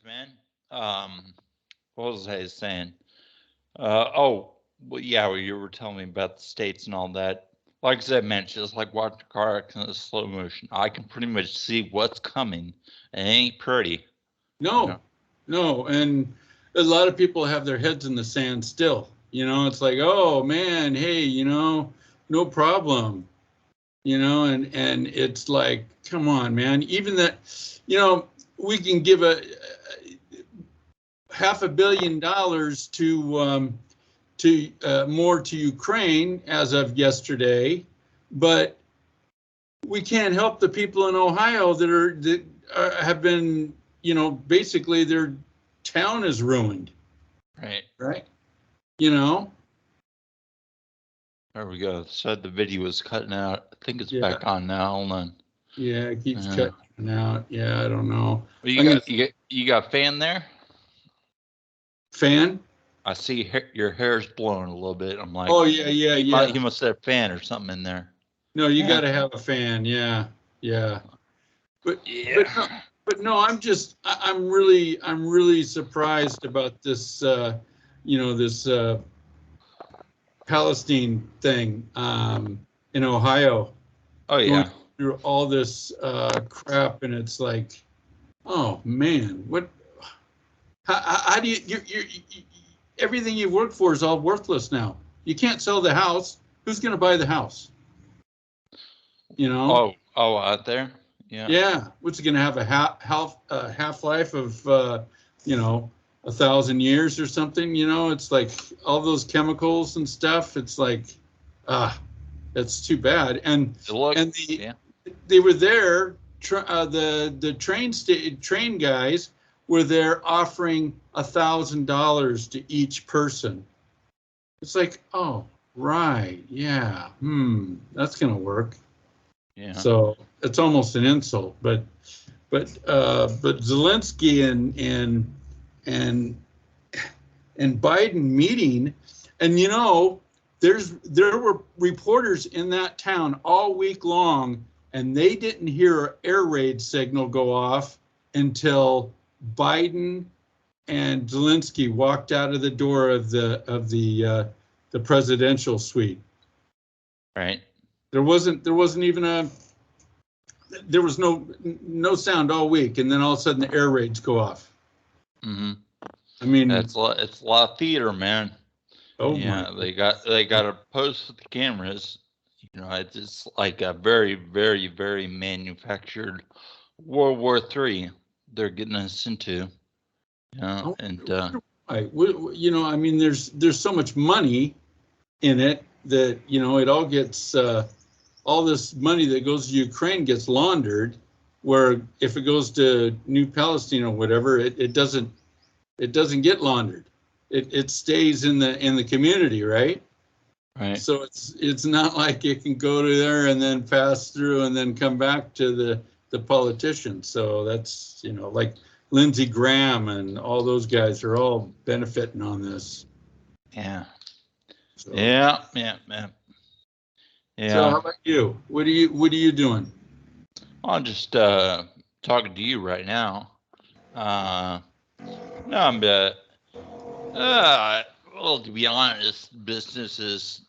man. What was I saying? Well, yeah, well, you were telling me about the states and all that. Like I said, man, it's just like watching a car accident in slow motion. I can pretty much see what's coming, and it ain't pretty. You know? No, no, and a lot of people have their heads in the sand still. It's like, oh man, hey, no problem. And it's like, come on, man. Even that, we can give a $500 million to more to Ukraine as of yesterday, but we can't help the people in Ohio that have been, basically their town is ruined. Right. Right. You know. There we go. Said the video was cutting out. I think it's Yeah. back on now. Hold on. Yeah, it keeps cutting out. Yeah, I don't know. Well, you got a fan there? Fan? I see your hair's blowing a little bit. I'm like, oh yeah. He must have a fan or something in there. No, you got to have a fan. Yeah. But yeah. But no, I'm really surprised about this. This Palestine thing in Ohio. Oh yeah. Going through all this crap, and it's like, oh man, what? How do you everything you worked for is all worthless now. You can't sell the house. Who's going to buy the house? Oh, out there. Yeah. Yeah. What's it going to have a half-life of 1,000 years or something? It's like all those chemicals and stuff. It's like, that's too bad. And they were there. The train guys were there offering $1,000 to each person. It's like, oh, right, yeah, that's gonna work. Yeah. So it's almost an insult, but Zelensky and Biden meeting, and there were reporters in that town all week long, and they didn't hear an air raid signal go off until Biden and Zelensky walked out of the door of the presidential suite. Right. There was no sound all week, and then all of a sudden the air raids go off. Mm-hmm. I mean, it's a lot of theater, man. Oh yeah, my. they got to pose with the cameras. It's like a very, very, very manufactured World War III they're getting us into. I mean, there's so much money in it that it all gets all this money that goes to Ukraine gets laundered, where if it goes to New Palestine or whatever, it doesn't get laundered. It stays in the community, right? Right. So it's not like it can go to there and then pass through and then come back to the politicians. So that's like Lindsey Graham and all those guys are all benefiting on this. Yeah. So, yeah. So how about you? What are you doing? I'm just talking to you right now. No, I'm well, to be honest, business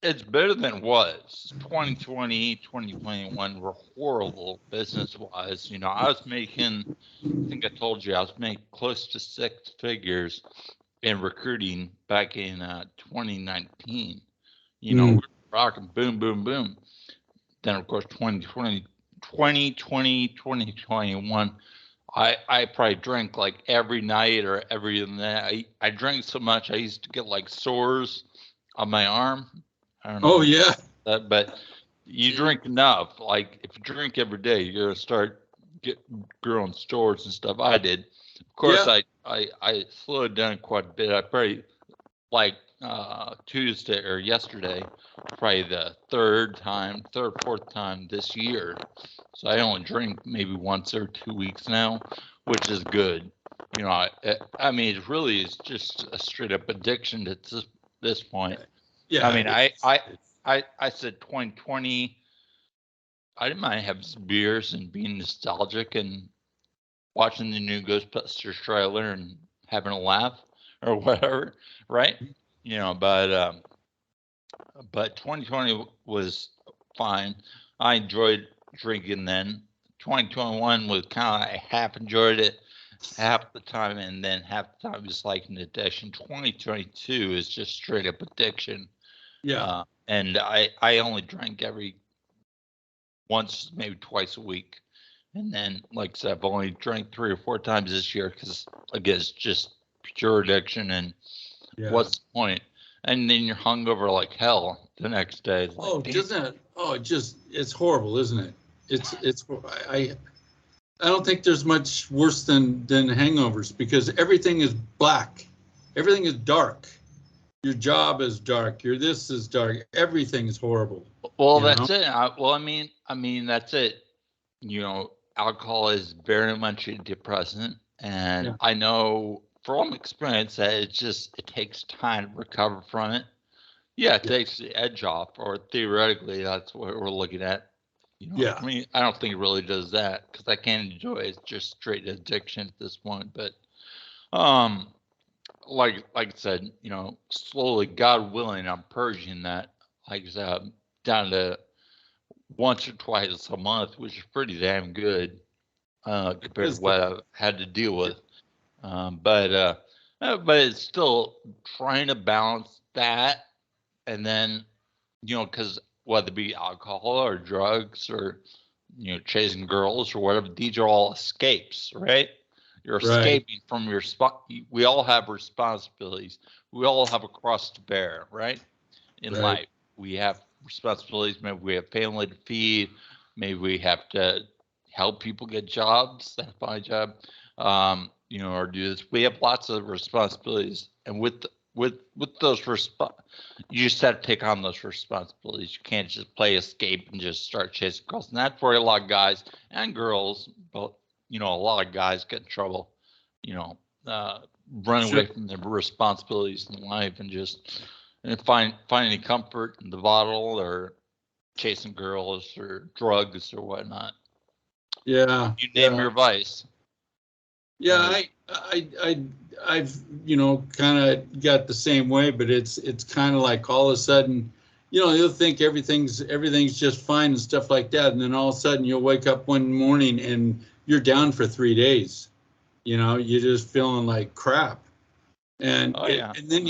it's better than it was. 2020, 2021 were horrible business-wise. I was making, I think I told you, I was making close to 6 figures in recruiting back in 2019. We're rocking boom, boom, boom. Then, of course, 2020, 2021, I probably drank like every night or every night. I drank so much, I used to get like sores on my arm. I don't know. Oh yeah. But you drink enough. Like if you drink every day, you're gonna start growing sores and stuff. I did. Of course, yeah. I slowed down quite a bit. I probably like Tuesday or yesterday, probably the third, fourth time this year. So I only drink maybe once or 2 weeks now, which is good. I mean, it really is just a straight up addiction at this point. Yeah. I mean, I said 2020. I didn't mind having some beers and being nostalgic, and watching the new Ghostbusters trailer and having a laugh or whatever, right? You know, but 2020 was fine. I enjoyed drinking then. 2021 was kind of I half enjoyed it half the time, and then half the time just like an addiction. 2022 is just straight up addiction. Yeah. And I only drank every once, maybe twice a week. And then, like I said, I've only drank 3 or 4 times this year because, again, it's just pure addiction. And Yeah. what's the point? And then you're hungover like hell the next day. Like, Oh, doesn't it? Oh, it's horrible, isn't it? It's I don't think there's much worse than hangovers because everything is black, everything is dark. Your job is dark. Your this is dark. Everything is horrible. Well, that's it. I mean, that's it. You know, alcohol is very much a depressant, and Yeah. I know from experience that it takes time to recover from it. Yeah, it takes the edge off, or theoretically, that's what we're looking at. You know, Yeah. I mean, I don't think it really does that because I can't enjoy it. It's just straight addiction at this point. But, like I said, you know, slowly, God willing, I'm purging that. Like I said, down to once or twice a month, which is pretty damn good compared to what I've had to deal with. But it's still trying to balance that, and then, you know, because whether it be alcohol or drugs or, you know, chasing girls or whatever, these are all escapes, right? You're escaping from your spot. We all have responsibilities. We all have a cross to bear, right? In life, we have responsibilities. Maybe we have family to feed. Maybe we have to help people get jobs, find a job, you know, or do this. We have lots of responsibilities, and with those you just have to take on those responsibilities. You can't just play escape and just start chasing girls. And that's where a lot of guys and girls, but, you know, a lot of guys get in trouble, you know, running away from their responsibilities in life and just finding comfort in the bottle or chasing girls or drugs or whatnot. Yeah. You name your vice. Yeah, I've you know kind of got the same way, but it's kind of like all of a sudden, you know, you'll think everything's just fine and stuff like that, and then all of a sudden you'll wake up one morning and you're down for 3 days. You know, you're just feeling like crap, and and then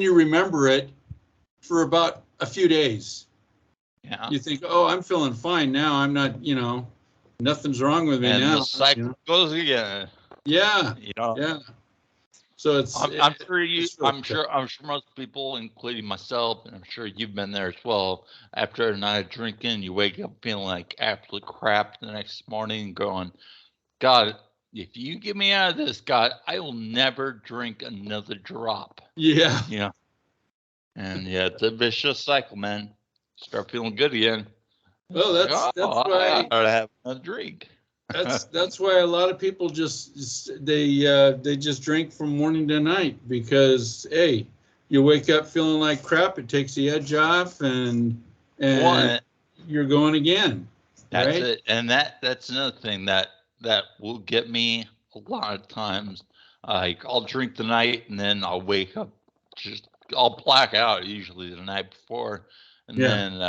you remember it for about a few days. Yeah. You think, oh, I'm feeling fine now. I'm not, you know, nothing's wrong with me and now. And the cycle goes again. Yeah. You know. Yeah. So I'm sure most people, including myself, and I'm sure you've been there as well. After a night of drinking, you wake up feeling like absolute crap the next morning, going, God, if you get me out of this, God, I will never drink another drop. Yeah. Yeah. And yeah, it's a vicious cycle, man. Start feeling good again. Well, that's why I gotta have another drink. that's why a lot of people they just drink from morning to night because hey, you wake up feeling like crap. It takes the edge off, and you're going again. That's it, and that's another thing that will get me a lot of times. Like I'll drink the night, and then I'll wake up I'll black out usually the night before, and then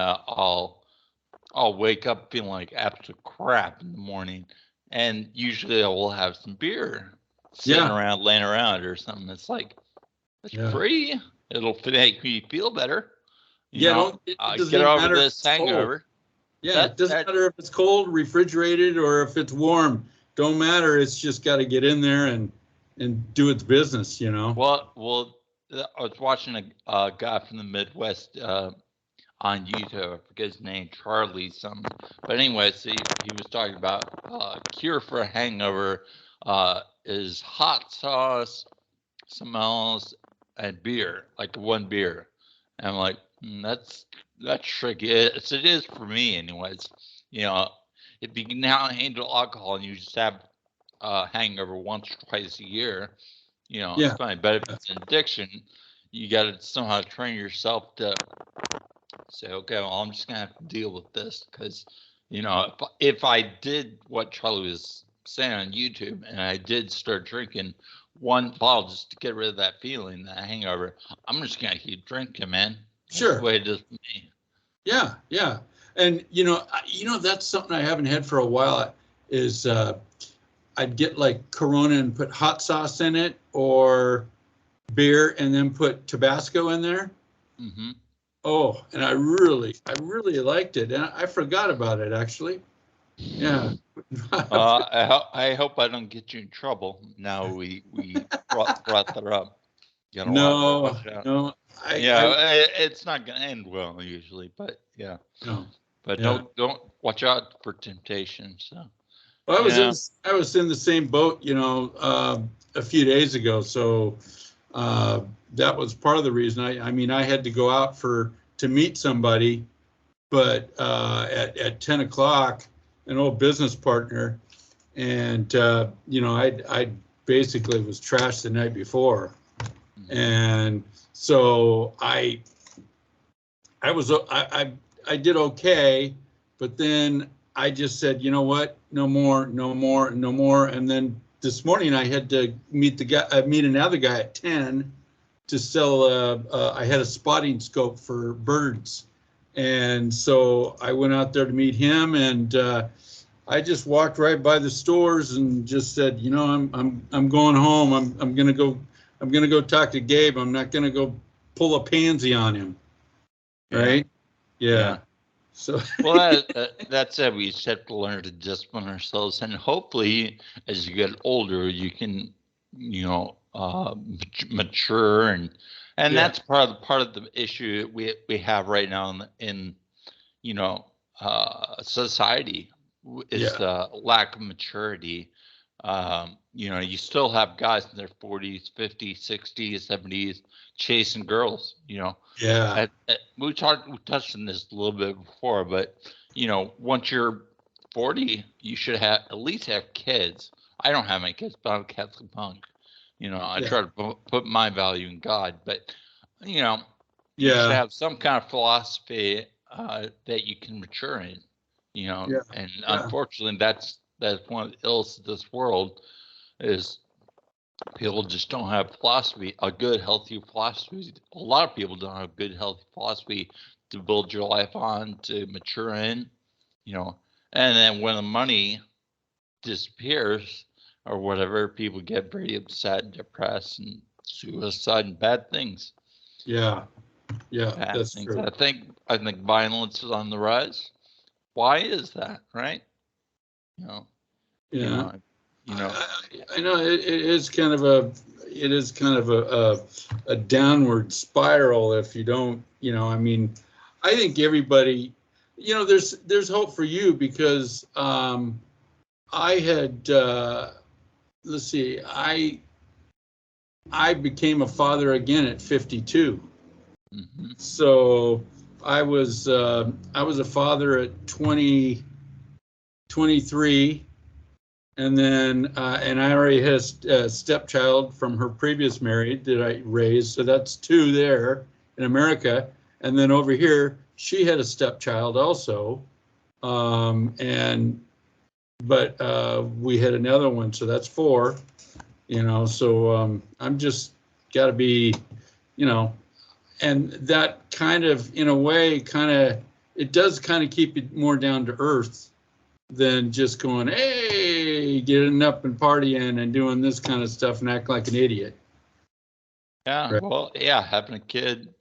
I'll wake up feeling like absolute crap in the morning, and usually I will have some beer sitting around, laying around or something. It's like, it's free. It'll make me feel better. You know, it get over this hangover. Yeah, it doesn't matter if it's cold, refrigerated, or if it's warm. Don't matter. It's just got to get in there and do its business, you know. Well, I was watching a guy from the Midwest on YouTube. I forget his name, Charlie something. But anyway, he was talking about cure for a hangover is hot sauce, some else, and beer, like one beer. And I'm like, that's tricky. It is for me, anyways. You know, if you can now handle alcohol and you just have hangover once or twice a year, you know, it's fine. But if it's an addiction, you got to somehow train yourself to say, okay, well, I'm just gonna have to deal with this because, you know, if I did what Charlie was saying on YouTube, and I did start drinking one bottle just to get rid of that feeling, that hangover. I'm just gonna keep drinking, man. That's Sure. the way it is for me. Yeah, yeah. And that's something I haven't had for a while. Is I'd get like Corona and put hot sauce in it, or beer and then put Tabasco in there. Mm-hmm. Oh, and I really liked it, and I forgot about it actually. Yeah. I hope I don't get you in trouble. Now we brought that up. You know, watch out. No. It's not gonna end well usually, but yeah. No. But Yeah. don't watch out for temptation. So. Well, I was in the same boat, a few days ago. So that was part of the reason. I mean, I had to go out to meet somebody, but at 10 o'clock, an old business partner, and I basically was trashed the night before, and so I did okay, but then I just said, you know what, no more. And then this morning I had to meet another guy at 10 to sell. I had a spotting scope for birds, and so I went out there to meet him, and I just walked right by the stores and just said, I'm going home. I'm gonna go talk to Gabe. I'm not gonna go pull a pansy on him. Right? Yeah. So well, that said, we just have to learn to discipline ourselves, and hopefully, as you get older, you can, mature, and that's part of the issue we have right now in society is the lack of maturity. You still have guys in their 40s, 50s, 60s, 70s chasing girls, Yeah. We touched on this a little bit before, but once you're 40, you should at least have kids. I don't have any kids, but I'm a Catholic monk. I try to put my value in God, but you should have some kind of philosophy that you can mature in. And unfortunately, that's one of the ills of this world is people just don't have a good, healthy philosophy. A lot of people don't have good, healthy philosophy to build your life on, to mature in, and then when the money disappears or whatever, people get very upset and depressed and suicide and bad things. Yeah, that's things. true. I think violence is on the rise. Why is that, right? I know it is kind of a downward spiral if you don't, I mean, I think everybody, there's hope for you because I had let's see, I became a father again at 52. Mm-hmm. So I was a father at 23, and then and I already had a stepchild from her previous marriage that I raised, so that's 2 there in America, and then over here she had a stepchild also, but we had another one, so that's 4, so I'm just got to be, and that kind of, in a way, it does kind of keep it more down to earth than just going, hey, getting up and partying and doing this kind of stuff and act like an idiot. Yeah, right? Well, yeah, having a kid,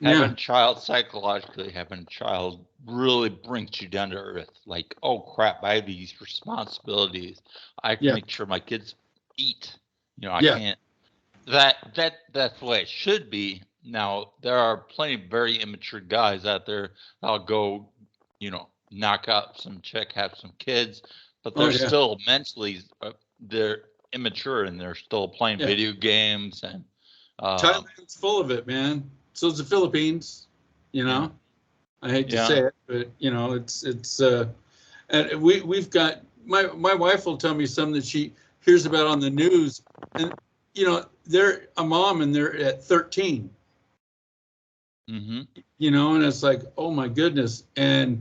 having a child, psychologically having a child really brings you down to earth. Like, oh crap, I have these responsibilities. I can make sure my kids eat. I can't. That's the way it should be. Now, there are plenty of very immature guys out there that'll go, knock up some chick, have some kids, but they're still mentally, they're immature and they're still playing video games. And Thailand's full of it, man. So is the Philippines, I hate to say it, but it's and we've got, my wife will tell me something that she hears about on the news, and they're a mom and they're at 13. Mm-hmm. And it's like, oh my goodness, but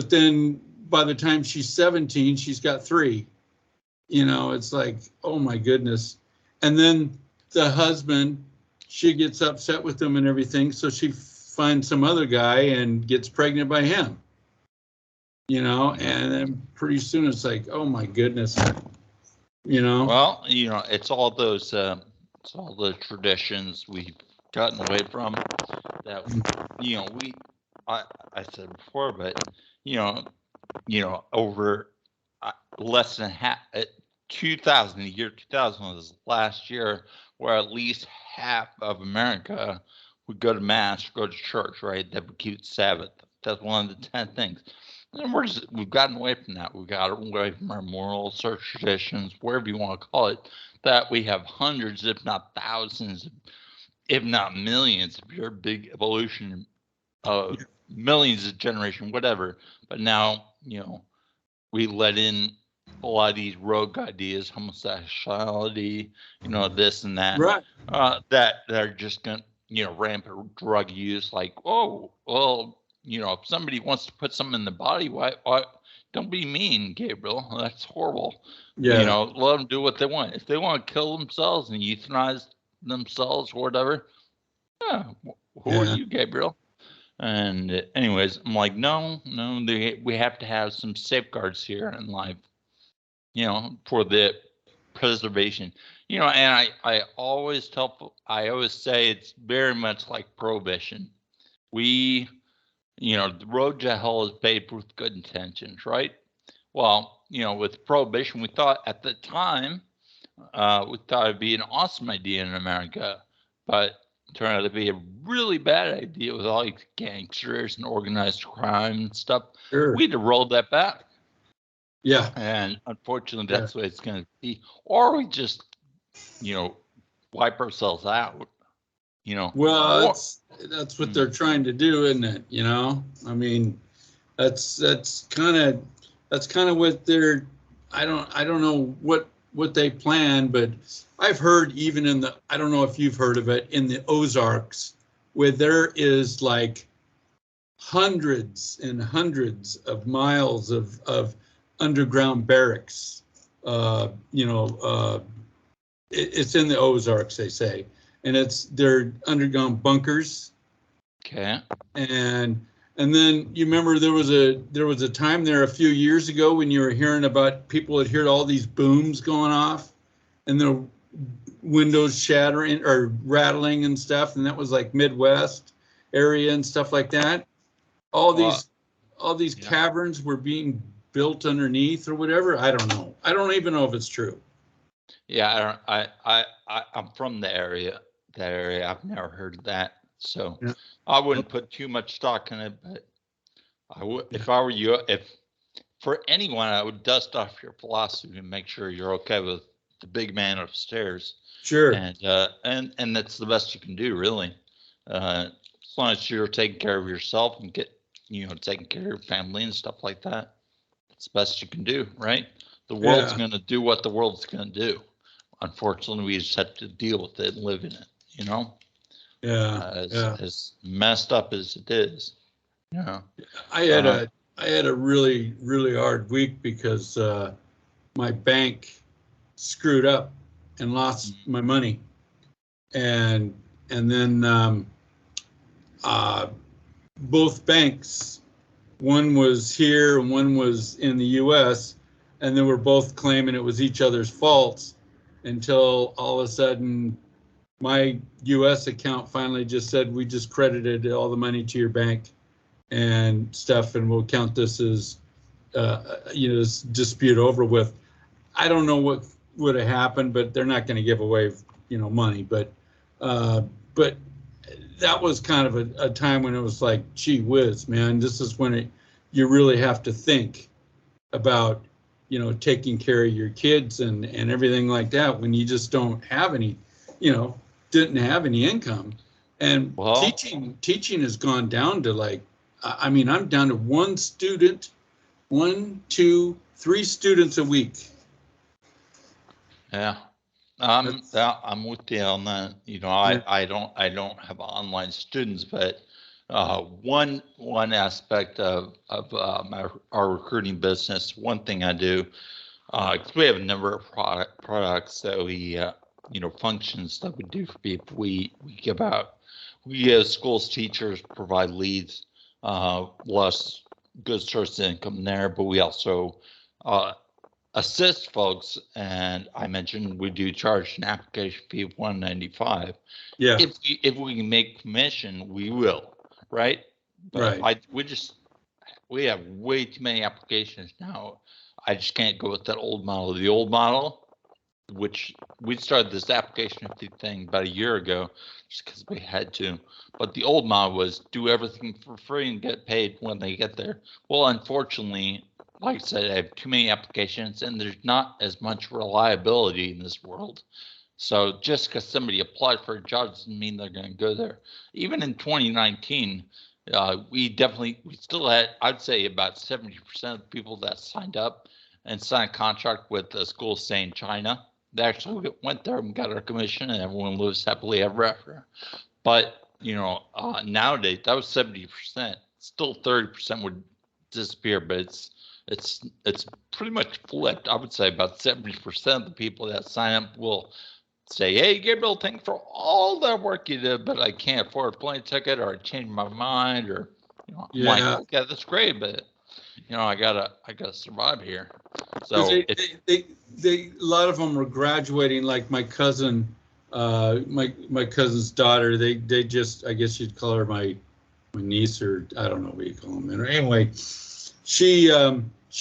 then by the time she's 17, she's got 3. You know, it's like, oh my goodness. And then the husband, she gets upset with him and everything, so she finds some other guy and gets pregnant by him. You know, and then pretty soon it's like, oh my goodness. You know. Well, you know, it's all the traditions we've gotten away from that, you know, I said before, but you know, over less than half, 2000, the year 2000 was last year, where at least half of America would go to mass, go to church, right? That would keep Sabbath. That's one of the 10 things. And we've gotten away from that. We've gotten away from our morals, our traditions, whatever you want to call it, that we have hundreds, if not thousands, if not millions, if you're a big evolution of millions of generation, whatever. But now, you know, we let in a lot of these rogue ideas, homosexuality, you know, this and that, Right. that are just going to, you know, rampant drug use. Like, oh, well, you know, if somebody wants to put something in the body, why don't be mean, Gabriel? That's horrible. Yeah. You know, let them do what they want. If they want to kill themselves and euthanize themselves or whatever, yeah, who are you, Gabriel? And anyways, I'm like, no, we have to have some safeguards here in life, you know, for the preservation. You know, and I always say it's very much like prohibition. You know, the road to hell is paved with good intentions, right? Well, you know, with prohibition, we thought at the time, it'd be an awesome idea in America, but it turned out to be a really bad idea with all these gangsters and organized crime and stuff. Sure. We had to roll that back. Yeah. And unfortunately, that's what it's going to be. Or we just, you know, wipe ourselves out. You know, well, that's what they're trying to do, isn't it? You know, I mean, that's kind of what they're. I don't know what they plan, but I've heard even in the, I don't know if you've heard of it, in the Ozarks, where there is like hundreds and hundreds of miles of underground barracks. You know, it's in the Ozarks, they say. And they're underground bunkers. Okay. And then you remember there was a time there a few years ago when you were hearing about people had heard all these booms going off and the windows shattering or rattling and stuff, and that was like Midwest area and stuff like that. All these caverns were being built underneath or whatever. I don't know. I don't even know if it's true. Yeah, I'm from the area. That area, I've never heard of that, so yeah. I wouldn't put too much stock in it. But I would, if I were you, if for anyone, I would dust off your philosophy and make sure you're okay with the big man upstairs. Sure. And that's the best you can do, really. As long as you're taking care of yourself and taking care of your family and stuff like that, it's the best you can do, right? The world's going to do what the world's going to do. Unfortunately, we just have to deal with it and live in it, you know? As messed up as it is. Yeah. I had a really, really hard week because my bank screwed up and lost my money. And then both banks, one was here and one was in the US, and they were both claiming it was each other's faults until all of a sudden my US account finally just said, we just credited all the money to your bank and stuff, and we'll count this as this dispute over with. I don't know what would have happened, but they're not going to give away money. But that was kind of a time when it was like, gee whiz, man, this is when you really have to think about taking care of your kids and everything like that, when you just don't have any, didn't have any income. And teaching has gone down to like, I'm down to 1 student, 1, 2, 3 students a week. Yeah. I'm with you on that. I don't have online students, but One aspect of our recruiting business, one thing I do, 'cause we have a number of products that we functions that we do for people. We give out, we as schools teachers provide leads, less good source of income there, but we also assist folks. And I mentioned we do charge an application fee of $195. Yeah. If we can make commission, we will, right? But Right. we have way too many applications now. I just can't go with that old model. The old model, which we started this application fee thing about a year ago, just because we had to. But the old model was do everything for free and get paid when they get there. Well, unfortunately, like I said, I have too many applications, and there's not as much reliability in this world. So just because somebody applied for a job doesn't mean they're going to go there. Even in 2019, we still had, I'd say, about 70% of the people that signed up and signed a contract with the school, say in China, they actually went there and got our commission, and everyone lives happily ever after. But nowadays that was 70%. Still 30% would disappear, but it's pretty much flipped. I would say about 70% of the people that sign up will say, "Hey, Gabriel, thanks for all that work you did, but I can't afford a plane ticket, or I changed my mind, or I'm like, Yeah. okay, that's great, but I gotta survive here." Because So a lot of them were graduating, like my cousin, my cousin's daughter. They just, I guess you'd call her my niece, or I don't know what you call them. Anyway, she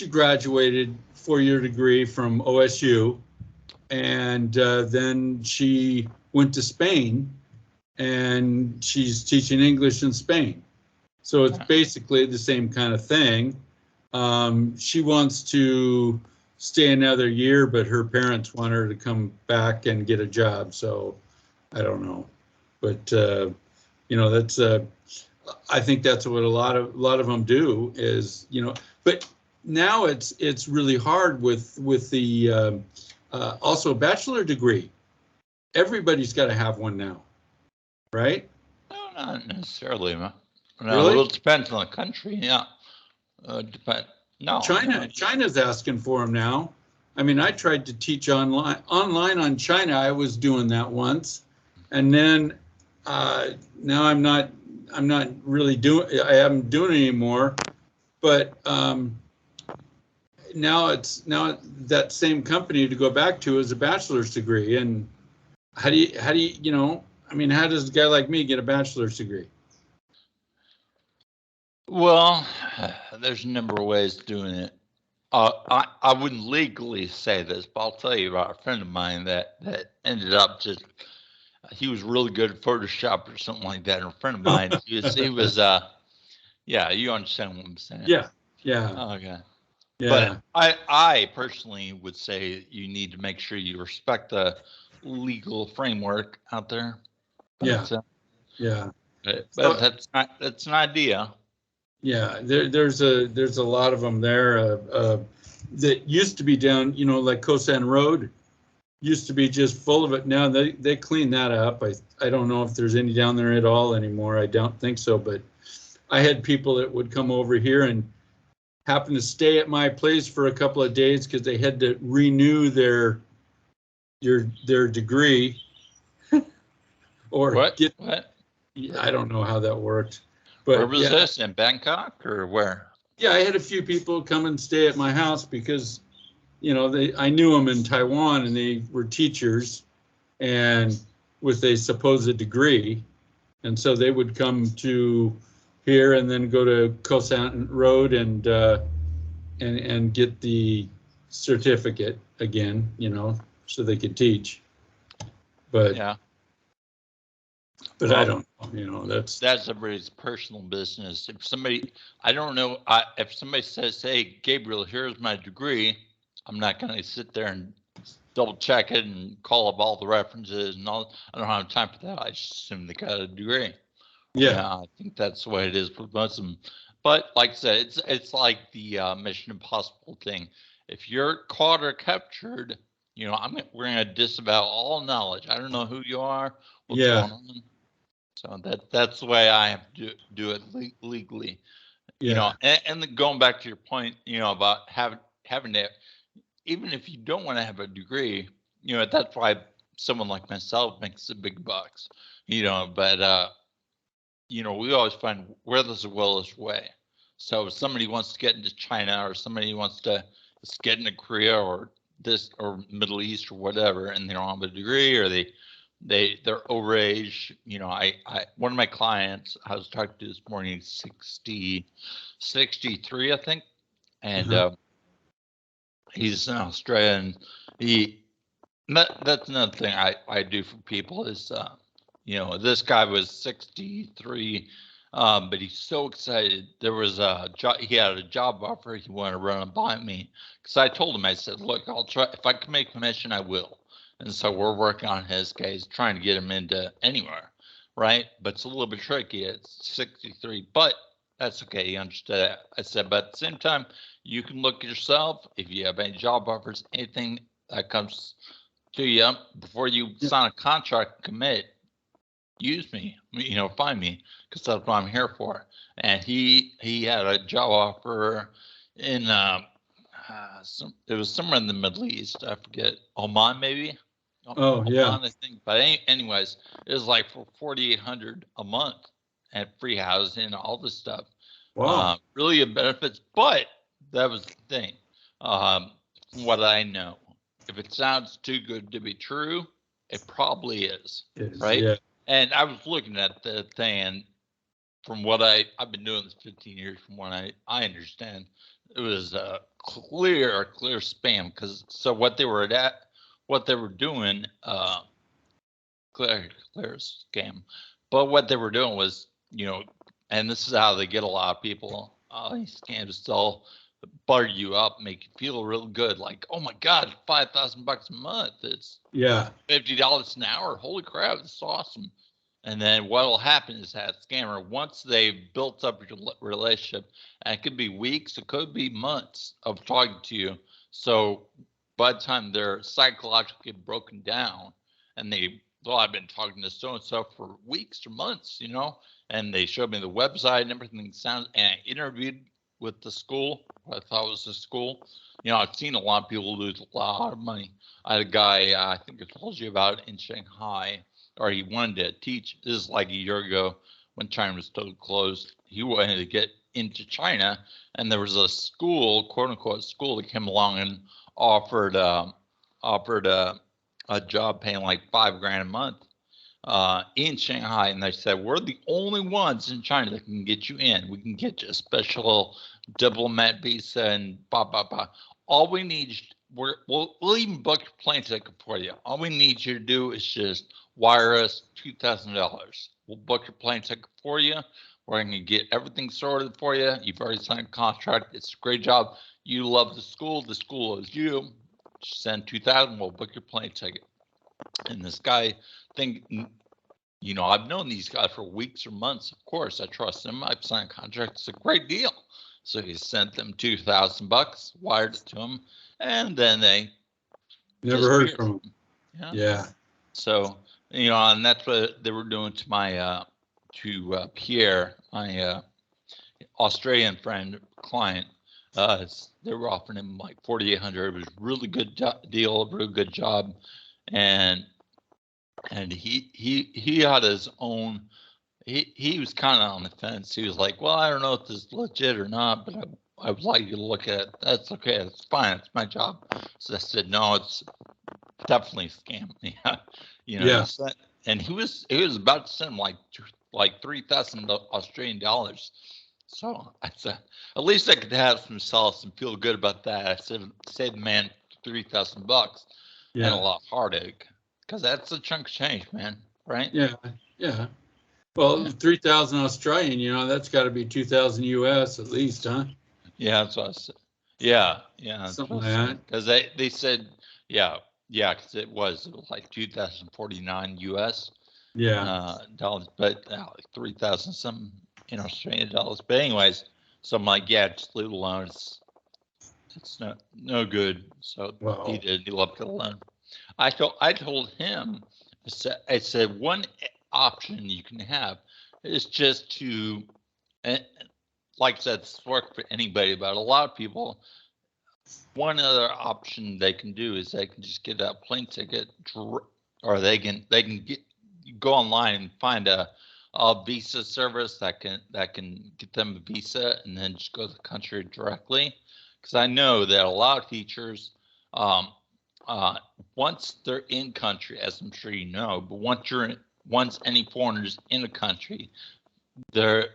graduated 4-year degree from OSU, and then she went to Spain, and she's teaching English in Spain. So it's basically the same kind of thing. She wants to stay another year, but her parents want her to come back and get a job. So I don't know, but that's I think that's what a lot of them do is, but now it's really hard with the also bachelor degree. Everybody's got to have one now, right? no, not necessarily. No, Really? it depends on the country. Yeah, depend. No, China's asking for them now. I mean, I tried to teach online on China. I was doing that once, and then now I'm not really doing. I haven't doing it anymore. But now that same company to go back to is a bachelor's degree. And how do you I mean, how does a guy like me get a bachelor's degree? Well, there's a number of ways of doing it. I wouldn't legally say this, but I'll tell you about a friend of mine that ended up he was really good at Photoshop or something like that. And a friend of mine, he was yeah, you understand what I'm saying? Yeah. Yeah. Okay. Yeah. But I personally would say you need to make sure you respect the legal framework out there. But, Yeah. but that's an idea. Yeah, there's a lot of them there that used to be down, like Kosan Road used to be just full of it. Now they cleaned that up. I don't know if there's any down there at all anymore. I don't think so, but I had people that would come over here and happen to stay at my place for a couple of days because they had to renew their degree or What? I don't know how that worked. But where was this, in Bangkok or where? Yeah, I had a few people come and stay at my house because, I knew them in Taiwan, and they were teachers and with a supposed degree. And so they would come to here and then go to Koh San Road and get the certificate again, so they could teach. But yeah. But I don't know, that's everybody's personal business. If somebody, I don't know, if somebody says, "Hey, Gabriel, here's my degree," I'm not going to sit there and double check it and call up all the references and all. I don't have time for that. I just assume they got a degree. Yeah, I think that's the way it is with most of them. But like I said, it's like the Mission Impossible thing. If you're caught or captured, we're going to disavow all knowledge. I don't know who you are, what's going on. So that's the way I have to do it legally. You know, Yeah. and then going back to your point, about having to, even if you don't want to have a degree, that's why someone like myself makes the big bucks. But we always find where there's a will, there's a way. So if somebody wants to get into China, or somebody wants to get into Korea, or this, or Middle East, or whatever, and they don't have a degree, or they're overage. I one of my clients I was talking to this morning, 63, I think, and he's an Australian. That's another thing I do for people is, this guy was 63, but he's so excited. There was he had a job offer. He wanted to run it by me, because I told him, I said, look, I'll try. If I can make commission, I will. And so we're working on his case, trying to get him into anywhere, right? But it's a little bit tricky at 63, but that's okay. He understood that. I said, but at the same time, you can look yourself. If you have any job offers, anything that comes to you, before you sign a contract, commit, use me, find me, because that's what I'm here for. And he had a job offer in it was somewhere in the Middle East. I forget, Oman maybe. Oh, yeah. Oman, I think. But anyways, it was like for 4,800 a month, and free housing, all this stuff. Wow. Really good benefits, but that was the thing. From what I know, if it sounds too good to be true, it probably is, right? Yeah. And I was looking at the thing, and from what I've been doing this 15 years, from what I understand, it was a clear spam. Because so what they were doing, clear scam. But what they were doing was, and this is how they get a lot of people. These scams, they'll butter you up, make you feel real good, like, oh my God, $5,000 a month. It's $50 an hour. Holy crap, this is awesome. And then what will happen is that scammer, once they've built up your relationship, and it could be weeks, it could be months of talking to you. So by the time they're psychologically broken down, and I've been talking to so and so for weeks or months, and they showed me the website and everything and I interviewed with the school, what I thought was the school. I've seen a lot of people lose a lot of money. I had a guy, I think I told you about it, in Shanghai, or he wanted to teach. This is like a year ago when China was still closed. He wanted to get into China, and there was a school, quote unquote school, that came along and offered a job paying like $5,000 a month in Shanghai, and they said, we're the only ones in China that can get you in. We can get you a special diplomat visa and blah blah blah. All we need, we'll even book your plane ticket for you. All we need you to do is just wire us $2,000. We'll book your plane ticket for you. We're going to get everything sorted for you. You've already signed a contract. It's a great job. You love the school. The school is you. Just send $2,000. We'll book your plane ticket. And this guy, I've known these guys for weeks or months. Of course, I trust them. I've signed a contract. It's a great deal. So he sent them $2,000, wired it to them, and then they never heard from him. Yeah. So, and that's what they were doing to my Pierre, my Australian client. They were offering him like 4,800. It was a really good deal, a really good job, and he had his own. He was kind of on the fence. He was like, well, I don't know if this is legit or not, but I would like you to look at it. That's okay. It's fine. It's my job. So I said, no, it's definitely a scam. Yeah. And he was about to send him like 3,000 Australian dollars. So I said, at least I could have some solace and feel good about that. I said, save the man $3,000 and a lot of heartache, because that's a chunk of change, man. Right? Yeah. Yeah. Well, 3,000 Australian, that's got to be 2,000 US at least, huh? Yeah, that's what I said. Yeah. Something like that. Because they said, because it was like 2,049 US. Yeah. Dollars, but like 3,000 something in Australian dollars. But anyways, so I'm like, yeah, just leave it alone. It's no good. So he did. He left it alone. I told him. I said option you can have is just to, and like I said, it's work for anybody, but a lot of people, one other option they can do is they can just get a plane ticket, or they can go online and find a visa service that can get them a visa and then just go to the country directly. Because I know that a lot of teachers, once they're in country, as I'm sure you know, but once any foreigners in the country, the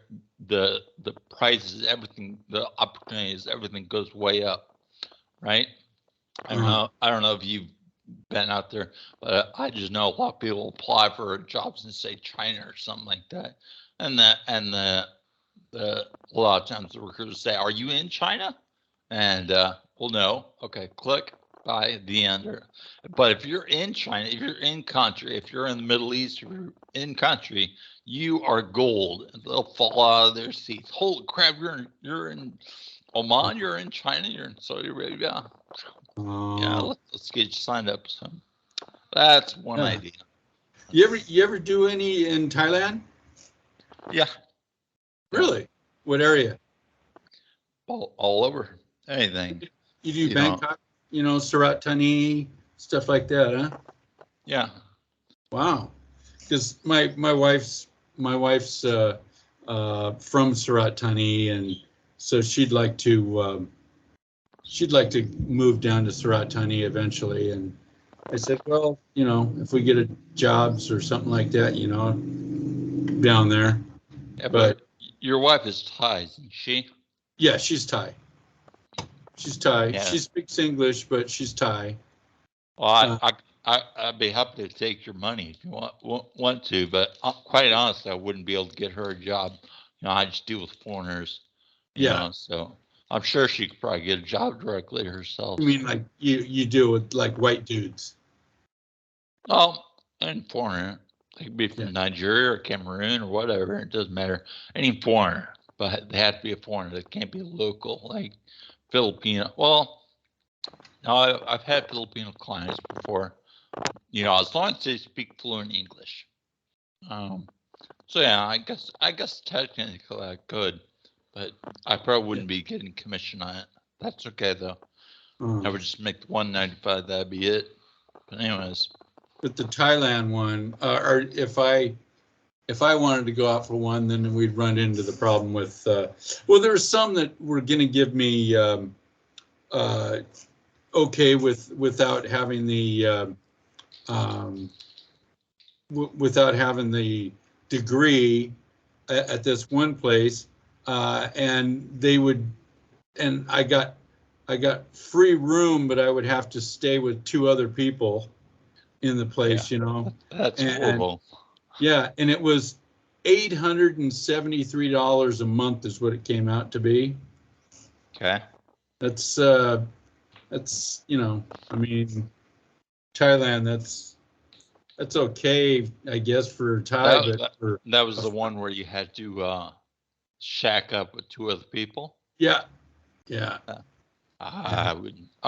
prices, everything, the opportunities, everything goes way up, right? I don't know if you've been out there, but I just know a lot of people apply for jobs in, say, China or something like that, and the a lot of times the recruiters say, "Are you in China?" And well, no. Okay, click. By the end. But if you're in China, if you're in country, if you're in the Middle East, if you're in country, you are gold. They'll fall out of their seats. Holy crap! You're in Oman. You're in China. You're in Saudi Arabia. Yeah, let's get you signed up. So that's one idea. You ever do any in Thailand? Yeah. Really? What area? All over. Anything. You do Bangkok, Surat Thani, stuff like that, huh? Yeah. Wow. Because my wife's from Surat Thani, and so she'd like to move down to Surat Thani eventually. And I said, well, if we get a jobs or something like that, down there. Yeah, but your wife is Thai, isn't she? Yeah, she's Thai. She's Thai. Yeah. She speaks English, but she's Thai. Well, I'd be happy to take your money if you want to, but quite honestly, I wouldn't be able to get her a job. I just deal with foreigners. You know, so I'm sure she could probably get a job directly herself. You mean like you do with like white dudes? Oh, and foreigner. They could be from Nigeria or Cameroon or whatever. It doesn't matter. Any foreigner, but they have to be a foreigner. They can't be local, like Filipino. Well, no, I've had Filipino clients before. As long as they speak fluent English. So yeah, I guess technically I could, but I probably wouldn't be getting commission on it. That's okay though. I would just make the 195. That'd be it. But anyways. But the Thailand one, or if I wanted to go out for one, then we'd run into the problem with. Well, there's some that were going to give me okay without having the without having the degree at this one place, and they would, and I got free room, but I would have to stay with 2 other people in the place, That's horrible. Yeah, and it was $873 a month is what it came out to be. Okay. That's I mean, Thailand, that's okay, I guess, for Thai, that was the one where you had to shack up with 2 other people. Yeah. I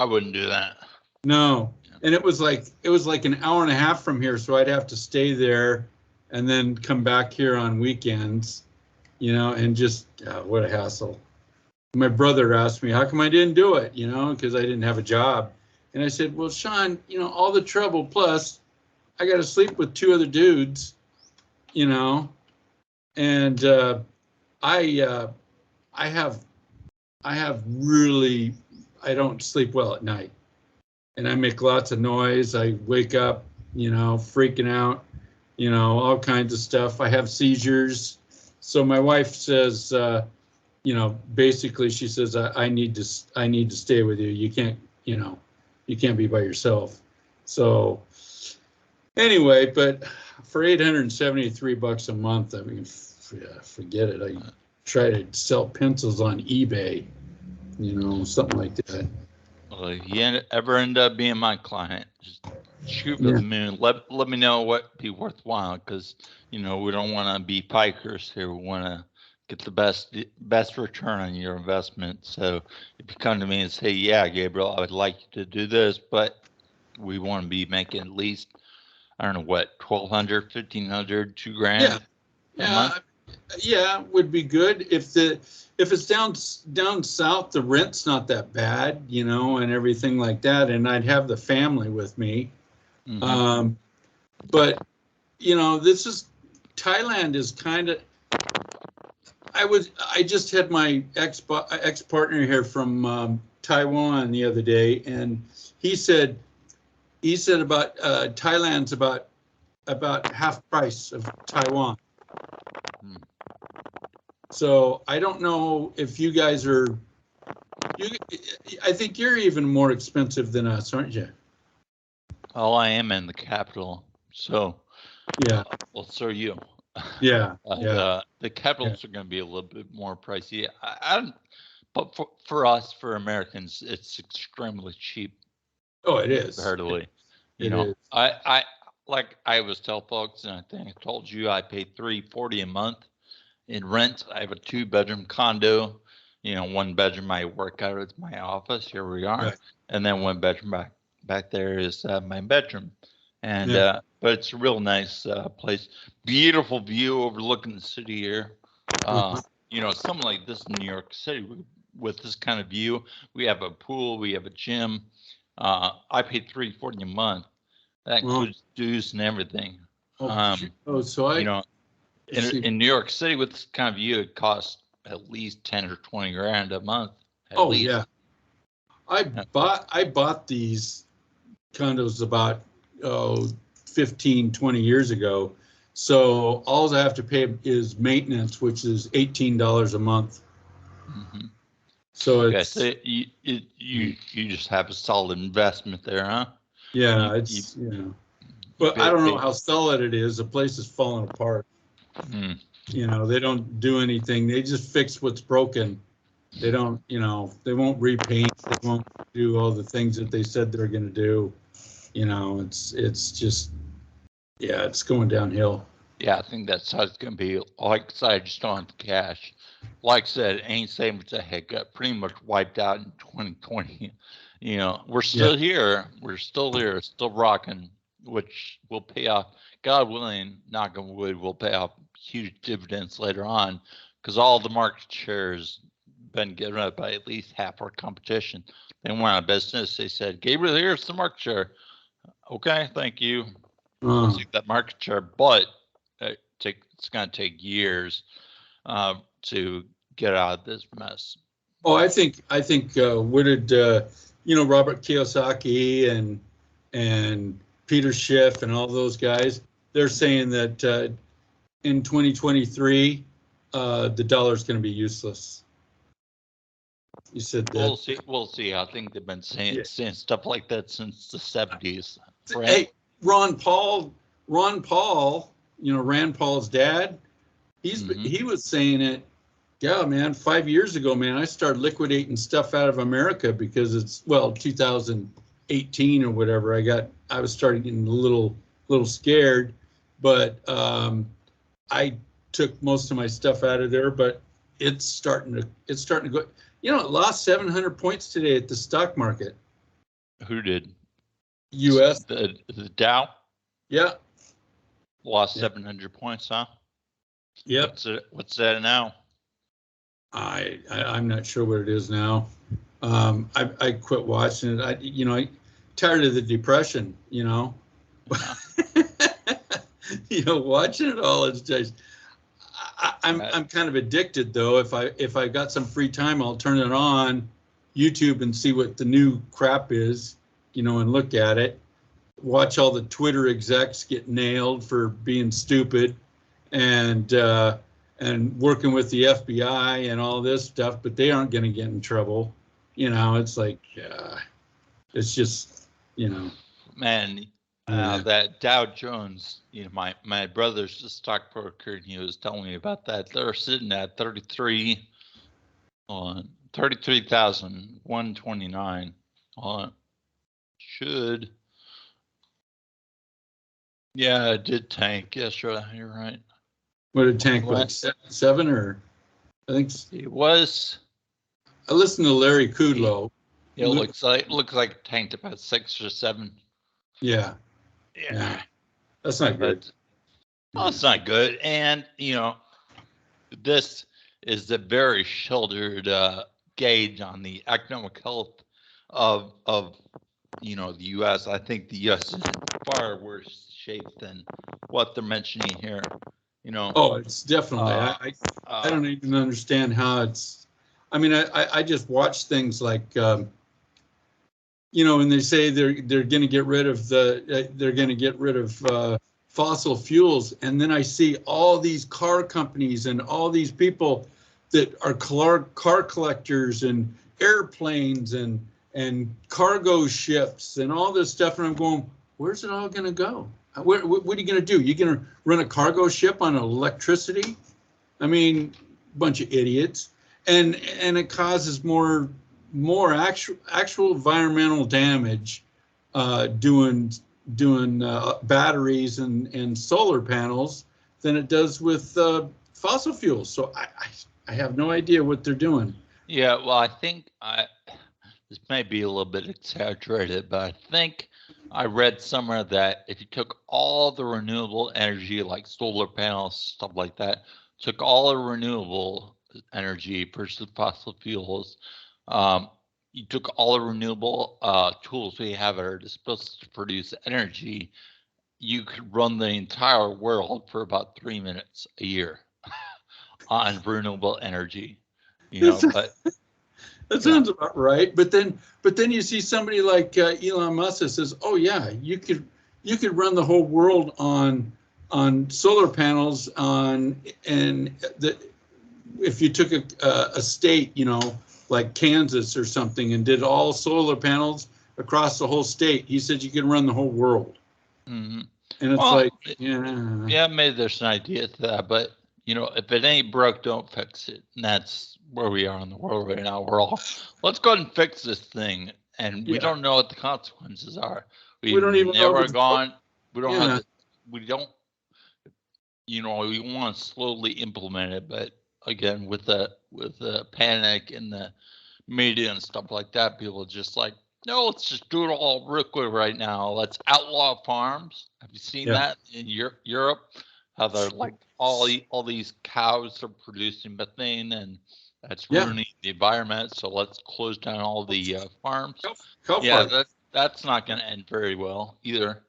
wouldn't do that. No. And it was like an hour and a half from here, so I'd have to stay there and then come back here on weekends, and just what a hassle. My brother asked me, how come I didn't do it, because I didn't have a job. And I said, well, Sean, all the trouble, plus I got to sleep with 2 other dudes, and I don't sleep well at night. And I make lots of noise. I wake up, freaking out, all kinds of stuff. I have seizures. So my wife says, basically she says, I need to stay with you. You can't be by yourself. So anyway, but for $873 a month, I mean, forget it. I try to sell pencils on eBay, something like that. Well, if you ever end up being my client, just shoot for the moon. Let me know what be worthwhile, because we don't want to be pikers here. We want to get the best return on your investment. So if you come to me and say, yeah, Gabriel, I would like you to do this, but we want to be making at least I don't know what, 1,200, 1,500, $2,000 Yeah, a month. yeah, would be good if it's down south, the rent's not that bad, you know, and everything like that, and I'd have the family with me. Mm-hmm. But you know, Thailand is kind of. I just had my ex partner here from Taiwan the other day, and he said about Thailand's about half price of Taiwan. Hmm. So I don't know if you guys are. I think you're even more expensive than us, aren't you? Oh, I am in the capital, so Yeah, well, so are you. yeah, yeah, The yeah. capitals are going to be a little bit more pricey. I don't, but for us, for Americans, it's extremely cheap Oh, it is. comparatively. You It know, is. I like I always tell folks, and I think I told you, I pay $340 a month in rent. I have a 2-bedroom condo. You know, 1 bedroom I work out of my office. Here we are, Right. and then 1 bedroom back there is my bedroom. And Yeah. but it's a real nice place. Beautiful view overlooking the city here. Uh-huh. You know, something like this in New York City with this kind of view. We have a pool. We have a gym. I pay $340 a month. That Well, includes dues and everything. oh, so You know, let's see. in New York City with this kind of view, it costs at least 10 or 20 grand a month. At Oh least. yeah, I bought these condos about oh 15, 20 years ago. So all I have to pay is maintenance, which is $18 a month. Mm-hmm. So Yeah, it's so you just have a solid investment there, huh? You yeah, you it's you know, you but I don't know pay. how solid it is. The place is falling apart. Mm, You know, they don't do anything. They just fix what's broken. They don't, you know, they won't repaint. They won't do all the things that they said they're going to do. You know, it's just yeah, it's going downhill. yeah, I think that's how it's gonna be. Like I said, I just don't have the cash. Like I said, ain't saying what the heck got pretty much wiped out in 2020. You know, we're Yeah. still here. We're still here, still rocking, which will pay off. God willing, knock on wood, will pay off huge dividends later on, because all the market shares been given up by at least half our competition. They went out of business. They said, Gabriel, here's the market share. Okay, thank you. We'll Uh, take that market share, but it's going to take years to get out of this mess. oh, I think what did you know Robert Kiyosaki and Peter Schiff and all those guys? They're saying that in 2023 the dollar's going to be useless. You said We'll that. see. We'll see. I think they've been Yeah. saying stuff like that since the 70s, right? Hey, Ron Paul, you know Rand Paul's dad. Mm-hmm. He was saying it. Yeah, man. 5 years ago, man, I started liquidating stuff out of America because it's 2018 or whatever. I was starting getting a little scared, but I took most of my stuff out of there. But it's starting to go. You know, it lost 700 points today at the stock market. Who did? U.S. The Dow Yeah. lost Yeah. 700 points, huh? Yep. What's that now? I'm not sure what it is now. I quit watching it. I tired of the depression. Yeah. Watching it all is just. I'm kind of addicted though. If I got some free time, I'll turn it on YouTube and see what the new crap is, and look at it. Watch all the Twitter execs get nailed for being stupid, and working with the FBI and all this stuff, but they aren't going to get in trouble. It's like it's just Man, yeah. that Dow Jones, my brother's a stockbroker, and he was telling me about that. They're sitting at 33,129. Should, yeah, it did tank. Yes, you're right. What did tank like What? seven or I think It was. I listened to Larry Kudlow. It looks like it tanked about 6 or 7. Yeah, yeah. Yeah. That's not good. But well, it's not good. And this is a very sheltered gauge on the economic health of the U.S. I think the U.S. is in far worse shape than what they're mentioning here. Oh, it's definitely. I don't even understand how it's. I mean, I just watch things like, and they say they're going to get rid of fossil fuels, and then I see all these car companies and all these people that are car collectors and airplanes and cargo ships and all this stuff, and I'm going, where's it all going to go? What are you going to do? You're going to run a cargo ship on electricity? I mean, bunch of idiots. And it causes more actual environmental damage doing batteries and solar panels than it does with fossil fuels. So I have no idea what they're doing. Yeah, well, I think this may be a little bit exaggerated, but I think I read somewhere that if you took all the renewable energy, like solar panels, stuff like that, took all the renewable energy versus fossil fuels, you took all the renewable tools we have at our disposal to produce energy, you could run the entire world for about 3 minutes a year on renewable energy. But that sounds about right. But then you see somebody like Elon Musk that says, "Oh yeah, you could run the whole world on solar panels if you took a state, like Kansas or something, and did all solar panels across the whole state. He said you could run the whole world." Mm-hmm. And it's yeah, maybe there's an idea to that, but if it ain't broke, don't fix it. And that's where we are in the world right now. We're all, let's go ahead and fix this thing, and we don't know what the consequences are. We don't even know. We don't have. We don't. We want to slowly implement it, but again, with the panic in the media and stuff like that, people are just like, no, let's just do it all real quick right now. Let's outlaw farms. Have you seen that in Europe? How they're like all these cows are producing methane, and that's ruining the environment. So let's close down all the farms. That's not going to end very well either.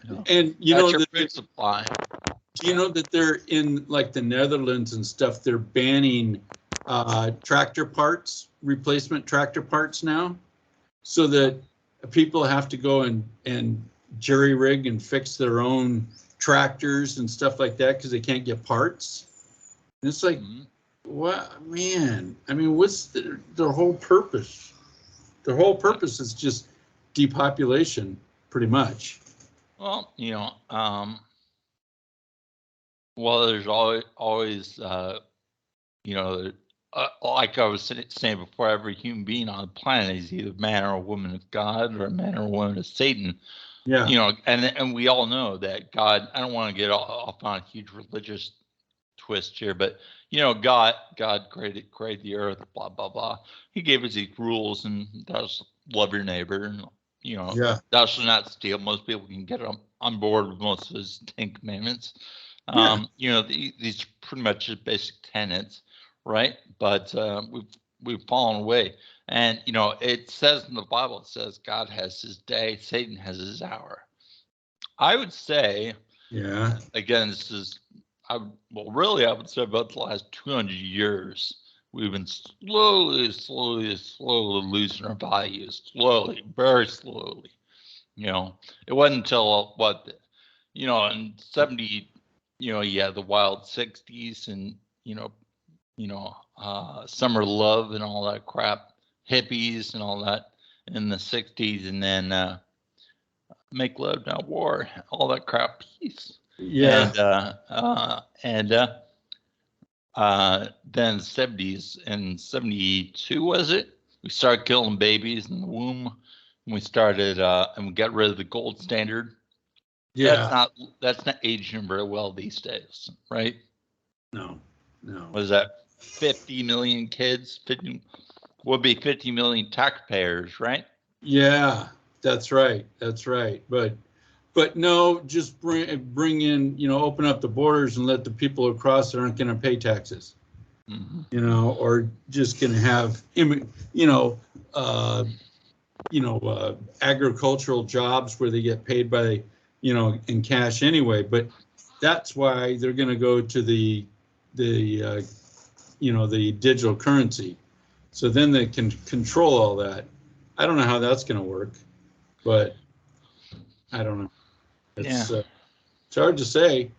And that's your food supply. Do you know that they're in like the Netherlands and stuff? They're banning tractor parts, replacement tractor parts now, so that people have to go and jerry rig and fix their own tractors and stuff like that because they can't get parts. And it's like, what, man? I mean, what's their whole purpose? Their whole purpose is just depopulation, pretty much. Well, there's always like I was saying before, every human being on the planet is either a man or a woman of God or a man or a woman of Satan. Yeah. And we all know that God, I don't want to get off on a huge religious twist here, but God created the earth, blah blah blah. He gave us these rules, and thus love your neighbor, and thou shalt not steal. Most people can get on board with most of his 10 commandments. These are pretty much just basic tenets, right? But we've fallen away. And it says in the Bible, it says God has his day, Satan has his hour. I would say, again, I would say about the last 200 years, we've been slowly losing our values, very slowly. It wasn't until in 70, the wild 60s and summer love and all that crap, hippies and all that in the 60s, and then make love not war, all that crap, peace. Then 70s and 72 was it? We started killing babies in the womb, and we started and we got rid of the gold standard. That's not aging very well these days, right? No. What is that? 50 million kids? 50 would be 50 million taxpayers, right? Yeah, that's right. But but no, just bring in, open up the borders and let the people across that aren't going to pay taxes, or just going to have, agricultural jobs where they get paid by, in cash anyway. But that's why they're going to go to the digital currency. So then they can control all that. I don't know how that's going to work, but I don't know. It's hard to say.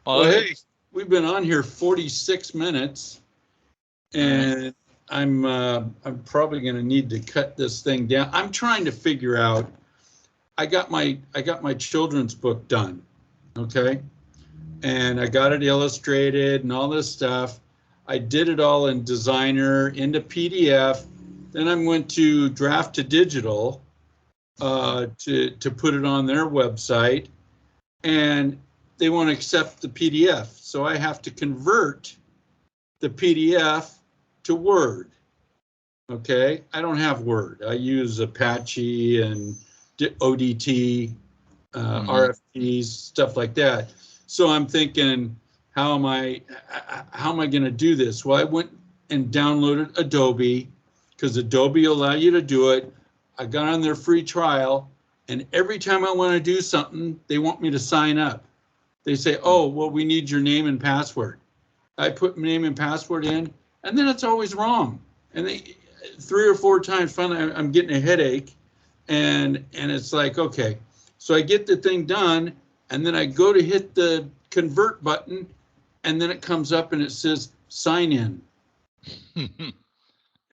Well, hey, we've been on here 46 minutes, and I'm probably going to need to cut this thing down. I'm trying to figure out. I got my children's book done, okay, and I got it illustrated and all this stuff. I did it all in Designer into PDF. Then I went to Draft to Digital to put it on their website, and they won't accept the PDF. So I have to convert the PDF to Word. Okay, I don't have Word. I use Apache and ODT, RFPs, stuff like that. So I'm thinking, how am I going to do this? Well, I went and downloaded Adobe, because Adobe will allow you to do it. I got on their free trial, and every time I want to do something, they want me to sign up. They say, oh, well, we need your name and password. I put name and password in, and then it's always wrong. And 3 or 4 times, finally, I'm getting a headache, and it's like, okay. So I get the thing done, and then I go to hit the convert button, and then it comes up and it says sign in.